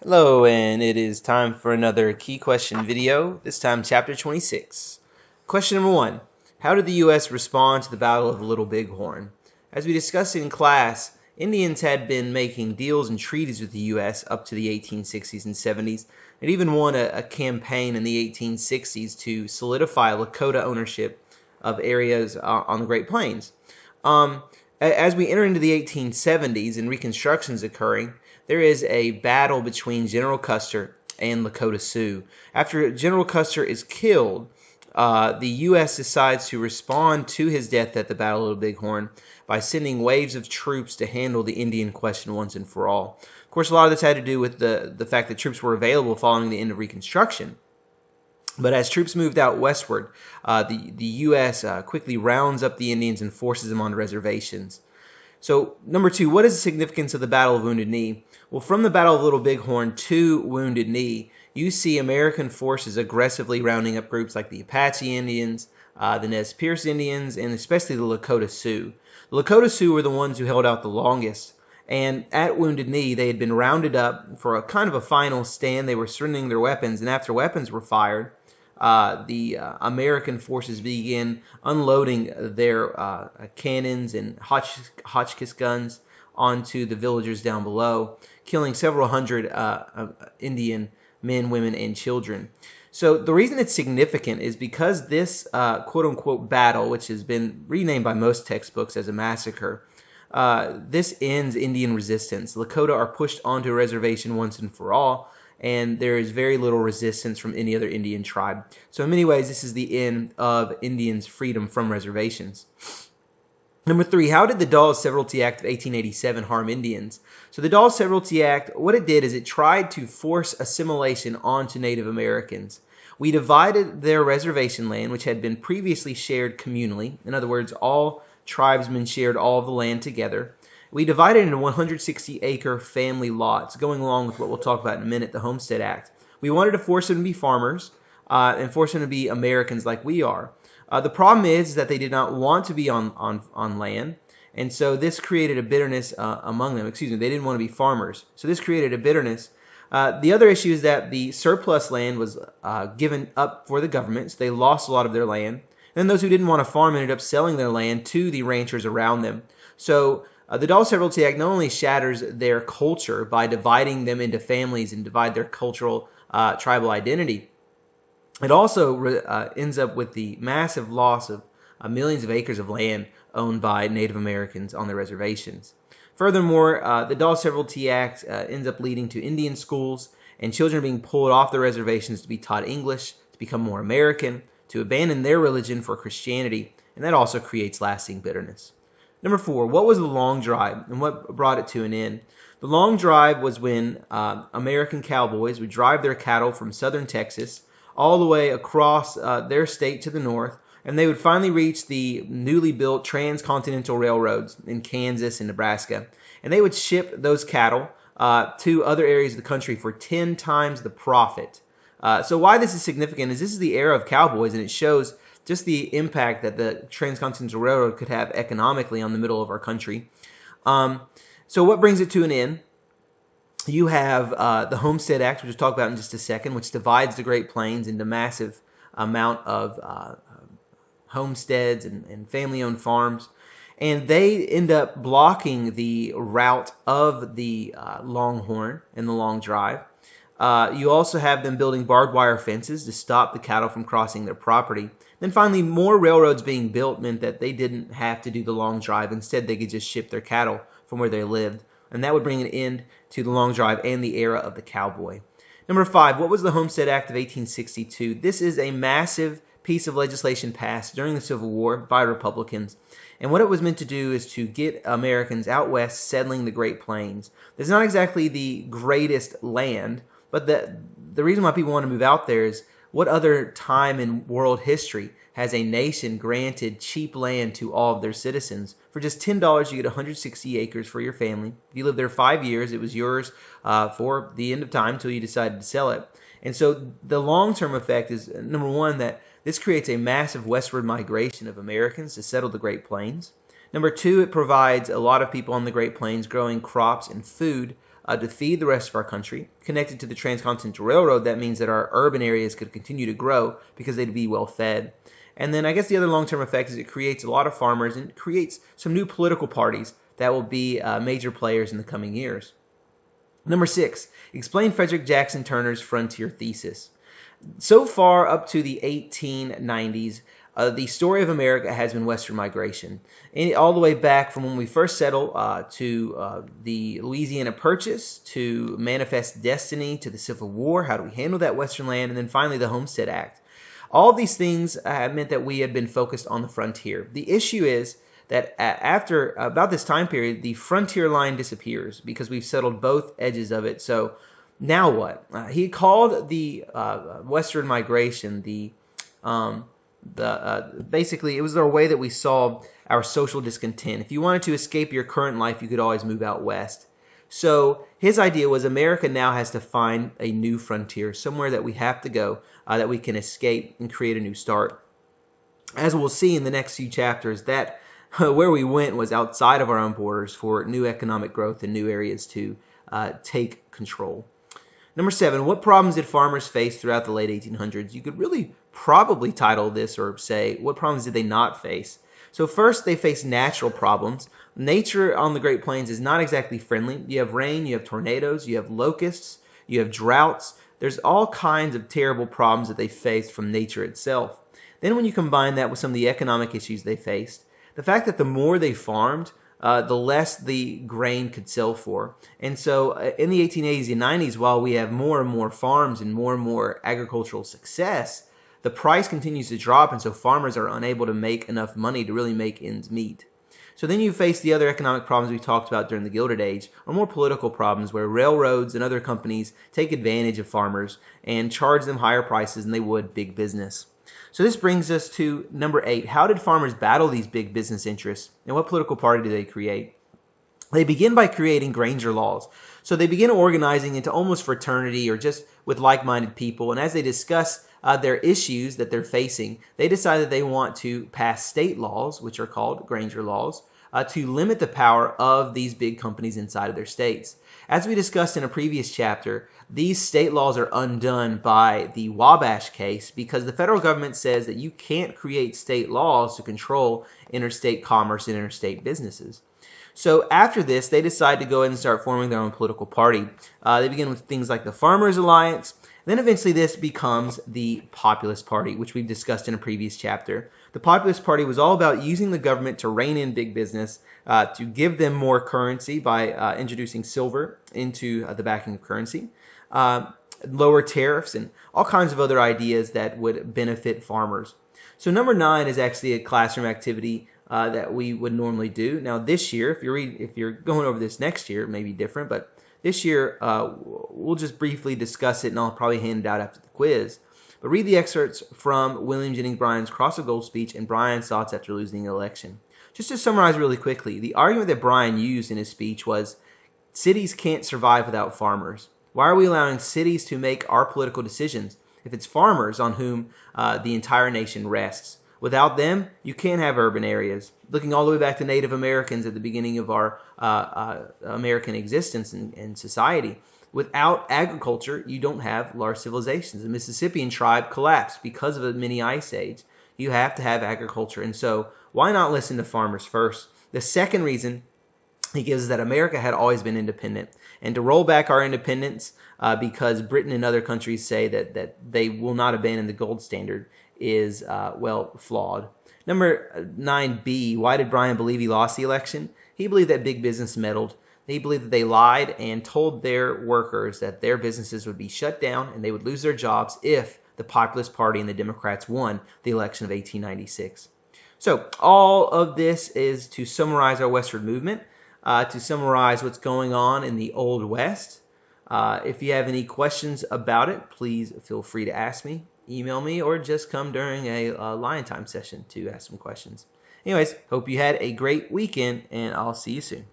Hello, and it is time for another key question video, this time chapter 26. Question number 1. How did the U.S. respond to the Battle of the Little Bighorn? As we discussed in class, Indians had been making deals and treaties with the U.S. up to the 1860s and 70s, and even won a campaign in the 1860s to solidify Lakota ownership of areas on the Great Plains. As we enter into the 1870s and Reconstruction is occurring, there is a battle between General Custer and Lakota Sioux. After General Custer is killed, the U.S. decides to respond to his death at the Battle of the Bighorn by sending waves of troops to handle the Indian question once and for all. Of course, a lot of this had to do with the fact that troops were available following the end of Reconstruction. But as troops moved out westward, the U.S. Quickly rounds up the Indians and forces them onto reservations. So, number 2, what is the significance of the Battle of Wounded Knee? Well, from the Battle of Little Bighorn to Wounded Knee, you see American forces aggressively rounding up groups like the Apache Indians, the Nez Perce Indians, and especially the Lakota Sioux. The Lakota Sioux were the ones who held out the longest, and at Wounded Knee, they had been rounded up for a kind of a final stand. They were surrendering their weapons, and after weapons were fired, the American forces began unloading their cannons and Hotchkiss guns onto the villagers down below, killing several hundred Indian men, women, and children. So the reason it's significant is because this quote-unquote battle, which has been renamed by most textbooks as a massacre, this ends Indian resistance. Lakota are pushed onto a reservation once and for all, and there is very little resistance from any other Indian tribe. So in many ways, this is the end of Indians' freedom from reservations. Number 3, how did the Dawes Severalty Act of 1887 harm Indians? So the Dawes Severalty Act, what it did is it tried to force assimilation onto Native Americans. We divided their reservation land, which had been previously shared communally. In other words, all tribesmen shared all of the land together. We divided into 160-acre family lots, going along with what we'll talk about in a minute, the Homestead Act. We wanted to force them to be farmers and force them to be Americans like we are. The problem is that they did not want to be on land, and so this created a bitterness among them. Excuse me, they didn't want to be farmers, so this created a bitterness. The other issue is that the surplus land was given up for the government, so they lost a lot of their land. And then those who didn't want to farm ended up selling their land to the ranchers around them. So the Dawes Severalty Act not only shatters their culture by dividing them into families and divide their cultural tribal identity, it also ends up with the massive loss of millions of acres of land owned by Native Americans on their reservations. Furthermore, the Dawes Severalty Act ends up leading to Indian schools and children being pulled off their reservations to be taught English, to become more American, to abandon their religion for Christianity, and that also creates lasting bitterness. Number 4, what was the Long Drive and what brought it to an end? The Long Drive was when American cowboys would drive their cattle from southern Texas all the way across their state to the north, and they would finally reach the newly built transcontinental railroads in Kansas and Nebraska. And they would ship those cattle to other areas of the country for 10 times the profit. So why this is significant is this is the era of cowboys, and it shows just the impact that the Transcontinental Railroad could have economically on the middle of our country. So what brings it to an end? You have the Homestead Act, which we'll talk about in just a second, which divides the Great Plains into massive amount of homesteads and family-owned farms. And they end up blocking the route of the Longhorn and the Long Drive. You also have them building barbed wire fences to stop the cattle from crossing their property. Then finally, more railroads being built meant that they didn't have to do the Long Drive. Instead, they could just ship their cattle from where they lived. And that would bring an end to the Long Drive and the era of the cowboy. Number 5, what was the Homestead Act of 1862? This is a massive piece of legislation passed during the Civil War by Republicans. And what it was meant to do is to get Americans out west settling the Great Plains. It's not exactly the greatest land, but the reason why people want to move out there is what other time in world history has a nation granted cheap land to all of their citizens? For just $10, you get 160 acres for your family. If you lived there 5 years, it was yours for the end of time until you decided to sell it. And so the long-term effect is, number 1, that this creates a massive westward migration of Americans to settle the Great Plains. Number 2, it provides a lot of people on the Great Plains growing crops and food to feed the rest of our country. Connected to the Transcontinental Railroad, that means that our urban areas could continue to grow because they'd be well fed. And then I guess the other long-term effect is it creates a lot of farmers and creates some new political parties that will be major players in the coming years. Number 6, explain Frederick Jackson Turner's frontier thesis. So far up to the 1890s, the story of America has been Western migration. And all the way back from when we first settled to the Louisiana Purchase, to Manifest Destiny, to the Civil War, how do we handle that Western land, and then finally the Homestead Act. All of these things meant that we had been focused on the frontier. The issue is that after about this time period, the frontier line disappears because we've settled both edges of it. So now what? He called the Western migration basically it was a way that we solved our social discontent. If you wanted to escape your current life, you could always move out west. So his idea was America now has to find a new frontier, somewhere that we have to go, that we can escape and create a new start. As we'll see in the next few chapters, that where we went was outside of our own borders for new economic growth and new areas to take control. Number 7, what problems did farmers face throughout the late 1800s? You could really probably title this or say, what problems did they not face? So first, they faced natural problems. Nature on the Great Plains is not exactly friendly. You have rain, you have tornadoes, you have locusts, you have droughts. There's all kinds of terrible problems that they faced from nature itself. Then when you combine that with some of the economic issues they faced, the fact that the more they farmed, the less the grain could sell for. And so in the 1880s and 90s, while we have more and more farms and more agricultural success, the price continues to drop, and so farmers are unable to make enough money to really make ends meet. So then you face the other economic problems we talked about during the Gilded Age, or more political problems where railroads and other companies take advantage of farmers and charge them higher prices than they would big business. So this brings us to number 8. How did farmers battle these big business interests, and what political party did they create? They begin by creating Granger laws. So they begin organizing into almost fraternity or just with like-minded people, and as they discuss their issues that they're facing, they decide that they want to pass state laws, which are called Granger laws, to limit the power of these big companies inside of their states. As we discussed in a previous chapter, these state laws are undone by the Wabash case because the federal government says that you can't create state laws to control interstate commerce and interstate businesses. So after this, they decide to go ahead and start forming their own political party. They begin with things like the Farmers Alliance. Then eventually this becomes the Populist Party, which we've discussed in a previous chapter. The Populist Party was all about using the government to rein in big business, to give them more currency by introducing silver into the backing of currency, lower tariffs, and all kinds of other ideas that would benefit farmers. So number 9 is actually a classroom activity that we would normally do. Now this year, if you're going over this next year, it may be different, but this year we'll just briefly discuss it, and I'll probably hand it out after the quiz. But read the excerpts from William Jennings Bryan's Cross of Gold speech and Bryan's thoughts after losing the election. Just to summarize really quickly, the argument that Bryan used in his speech was cities can't survive without farmers. Why are we allowing cities to make our political decisions if it's farmers on whom the entire nation rests? Without them, you can't have urban areas. Looking all the way back to Native Americans at the beginning of our American existence and society, without agriculture, you don't have large civilizations. The Mississippian tribe collapsed because of a mini ice age. You have to have agriculture. And so why not listen to farmers first? The second reason he gives is that America had always been independent. And to roll back our independence because Britain and other countries say that they will not abandon the gold standard is, well, flawed. Number 9B, why did Bryan believe he lost the election? He believed that big business meddled. He believed that they lied and told their workers that their businesses would be shut down and they would lose their jobs if the Populist Party and the Democrats won the election of 1896. So all of this is to summarize our westward movement, to summarize what's going on in the Old West. If you have any questions about it, please feel free to ask me, email me, or just come during a Lion Time session to ask some questions. Anyways, hope you had a great weekend, and I'll see you soon.